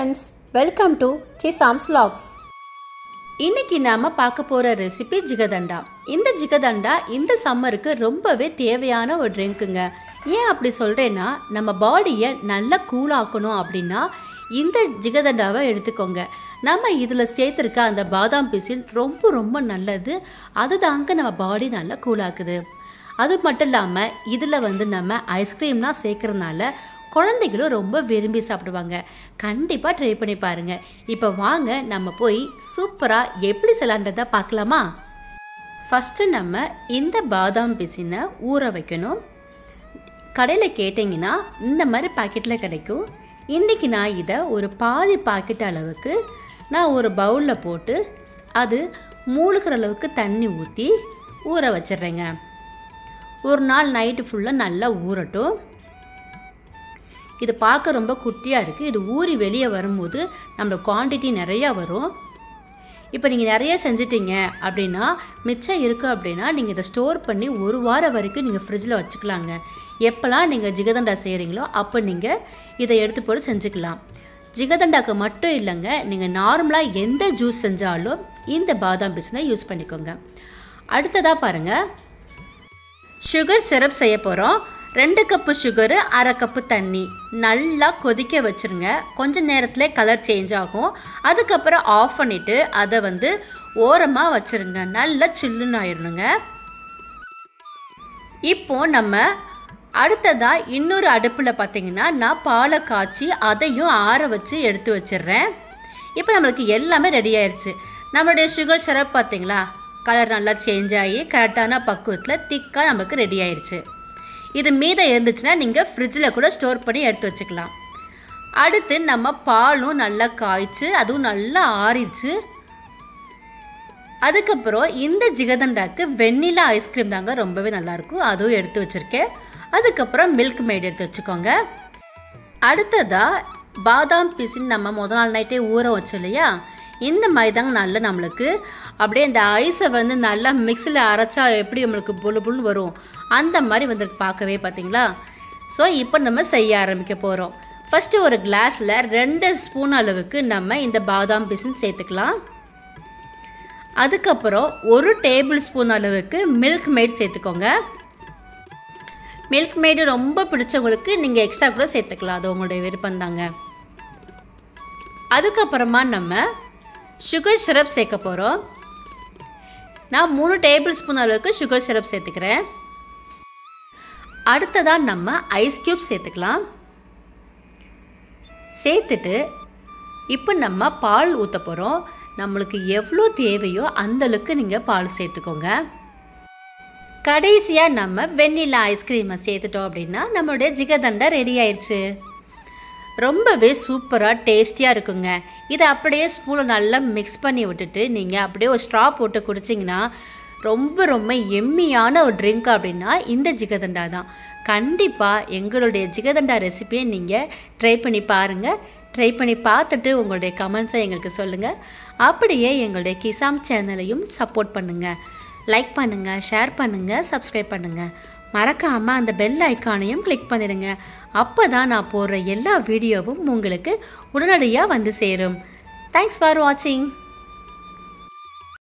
friends, welcome to Kisam's Vlogs. இன்னைக்கு நாம பார்க்க போற ரெசிபி ஜிகதண்டா. இந்த ஜிகதண்டா இந்த சம்மருக்கு ரொம்பவே தேவையான ஒரு ட்ரிங்க்குங்க. ஏன் அப்படி சொல்றேன்னா, நம்ம பாடியை நல்லா கூல் ஆக்கணும் அப்படின்னா இந்த ஜிகதண்டாவை எடுத்துக்கோங்க. நம்ம இதில் சேர்த்துருக்க அந்த பாதாம் பிசின் ரொம்ப நல்லது. அதுதாங்க நம்ம பாடி நல்லா கூலாக்குது. அது மட்டும் இல்லாமல் இதில் நம்ம ஐஸ்கிரீம்லாம் சேர்க்கறதுனால குழந்தைகளும் ரொம்ப விரும்பி சாப்பிடுவாங்க. கண்டிப்பாக ட்ரை பண்ணி பாருங்கள். இப்போ வாங்க நம்ம போய் சூப்பராக எப்படி செய்யலான்றதை பார்க்கலாமா? ஃபஸ்ட்டு நம்ம இந்த பாதாம் பிசினை ஊற வைக்கணும். கடையில் கேட்டிங்கன்னா இந்த மாதிரி பாக்கெட்டில் கிடைக்கும். இன்றைக்கி நான் இதை ஒரு பாதி பாக்கெட் அளவுக்கு நான் ஒரு பவுலில் போட்டு அது மூழ்கிற அளவுக்கு தண்ணி ஊற்றி ஊற வச்சிடுறேங்க. ஒரு நாள் நைட்டு ஃபுல்லாக நல்லா ஊறட்டும். இது பார்க்க ரொம்ப குட்டியாக இருக்குது. இது ஊறி வெளியே வரும்போது நம்மளோட குவான்டிட்டி நிறையா வரும். இப்போ நீங்கள் நிறைய செஞ்சிட்டிங்க அப்படின்னா மிச்சம் இருக்குது அப்படின்னா நீங்கள் இதை ஸ்டோர் பண்ணி ஒரு வாரம் வரைக்கும் நீங்கள் ஃப்ரிட்ஜில் வச்சுக்கலாங்க. எப்போல்லாம் நீங்கள் ஜிகதண்டா செய்கிறீங்களோ அப்போ நீங்கள் இதை எடுத்து போட்டு செஞ்சுக்கலாம். ஜிகதண்டாக்கு மட்டும் இல்லைங்க, நீங்கள் நார்மலாக எந்த ஜூஸ் செஞ்சாலும் இந்த பாதாம் பிசினை யூஸ் பண்ணிக்கோங்க. அடுத்ததாக பாருங்கள், சுகர் சிரப் செய்ய போகிறோம். 2 கப்பு சுகரு, 1/2 கப்பு தண்ணி நல்லா கொதிக்க வச்சுருங்க. கொஞ்சம் நேரத்தில் கலர் சேஞ்ச் ஆகும். அதுக்கப்புறம் ஆஃப் பண்ணிவிட்டு அதை ஓரமாக வச்சுருங்க. நல்லா சில்லுன்னு ஆயிடணுங்க. இப்போ நம்ம அடுத்ததாக இன்னொரு அடுப்பில் பார்த்திங்கன்னா நான் பாலை காய்ச்சி அதையும் ஆற வச்சு எடுத்து வச்சிடுறேன். இப்போ நம்மளுக்கு எல்லாமே ரெடி ஆயிடுச்சு. நம்மளுடைய சுகர் சிரப் பார்த்திங்களா, கலர் நல்லா சேஞ்ச் ஆகி கரெக்டான பக்குவத்தில் திக்காக நமக்கு ரெடி ஆயிடுச்சு. இது மீதம் இருந்துச்சுன்னா நீங்கள் ஃப்ரிட்ஜில் கூட ஸ்டோர் பண்ணி எடுத்து வச்சுக்கலாம். அடுத்து நம்ம பாலும் நல்லா காய்ச்சி அதுவும் நல்லா ஆறிடுச்சு. அதுக்கப்புறம் இந்த ஜிகதண்டாக்கு வெண்ணிலா ஐஸ்கிரீம் தாங்க ரொம்பவே நல்லாயிருக்கும். அதுவும் எடுத்து வச்சுருக்கேன். அதுக்கப்புறம் மில்க் மெய்ட் எடுத்து வச்சுக்கோங்க. அடுத்ததாக பாதாம் பிசின் நம்ம முதல் நாள் நைட்டே ஊற வச்சோம் இல்லையா, இந்த மாதிரி தாங்க நல்லா நம்மளுக்கு அப்படியே இந்த ஐஸை நல்லா மிக்ஸியில் அரைச்சா எப்படி நம்மளுக்கு புல்லுன்னு வரும் அந்த மாதிரி பார்க்கவே பார்த்தீங்களா. ஸோ இப்போ நம்ம செய்ய ஆரம்பிக்க போகிறோம். ஃபஸ்ட்டு ஒரு கிளாஸில் 2 ஸ்பூன் அளவுக்கு நம்ம இந்த பாதாம் பிசின் சேர்த்துக்கலாம். அதுக்கப்புறம் 1 டேபிள் ஸ்பூன் அளவுக்கு மில்க் மெய்ட் சேர்த்துக்கோங்க. மில்க் மெய்டு ரொம்ப பிடிச்சவங்களுக்கு நீங்கள் எக்ஸ்ட்ரா கூட சேர்த்துக்கலாம், அது உங்களுடைய விருப்பம் தாங்க. அதுக்கப்புறமா நம்ம சுகர் சிரப் சேர்க்க போகிறோம். நான் 3 டேபிள் ஸ்பூன் அளவுக்கு சுகர் சிரப் சேர்த்துக்கிறேன். அடுத்ததாக நம்ம ஐஸ் க்யூப் சேர்த்துக்கலாம். சேர்த்துட்டு இப்போ நம்ம பால் ஊற்ற போகிறோம். நம்மளுக்கு எவ்வளோ தேவையோ அந்தளவுக்கு நீங்கள் பால் சேர்த்துக்கோங்க. கடைசியாக நம்ம வெண்ணிலா ஐஸ்கிரீமை சேர்த்துட்டோம் அப்படின்னா நம்மளுடைய ஜிகதண்டா ரெடி ஆயிடுச்சு. ரொம்பவே சூப்பராக டேஸ்டியாக இருக்குங்க. இதை அப்படியே ஸ்பூனில் நல்லா மிக்ஸ் பண்ணி விட்டுட்டு நீங்கள் அப்படியே ஒரு ஸ்ட்ரா போட்டு குடிச்சிங்கன்னா ரொம்ப எம்மியான ஒரு ட்ரிங்க் அப்படின்னா இந்த ஜிகதண்டா தான். கண்டிப்பாக எங்களுடைய ஜிகதண்டா ரெசிபியை நீங்கள் ட்ரை பண்ணி பாருங்கள். ட்ரை பண்ணி பார்த்துட்டு உங்களுடைய கமெண்ட்ஸை எங்களுக்கு சொல்லுங்கள். அப்படியே எங்களுடைய கிசாம் சேனலையும் சப்போர்ட் பண்ணுங்கள். லைக் பண்ணுங்கள், ஷேர் பண்ணுங்கள், சப்ஸ்கிரைப் பண்ணுங்கள். மறக்காமல் அந்த பெல் ஐக்கானையும் கிளிக் பண்ணிடுங்க. அப்போ தான் நான் போடுற எல்லா வீடியோவும் உங்களுக்கு உடனடியாக சேரும். தேங்க்ஸ் ஃபார் வாட்சிங்.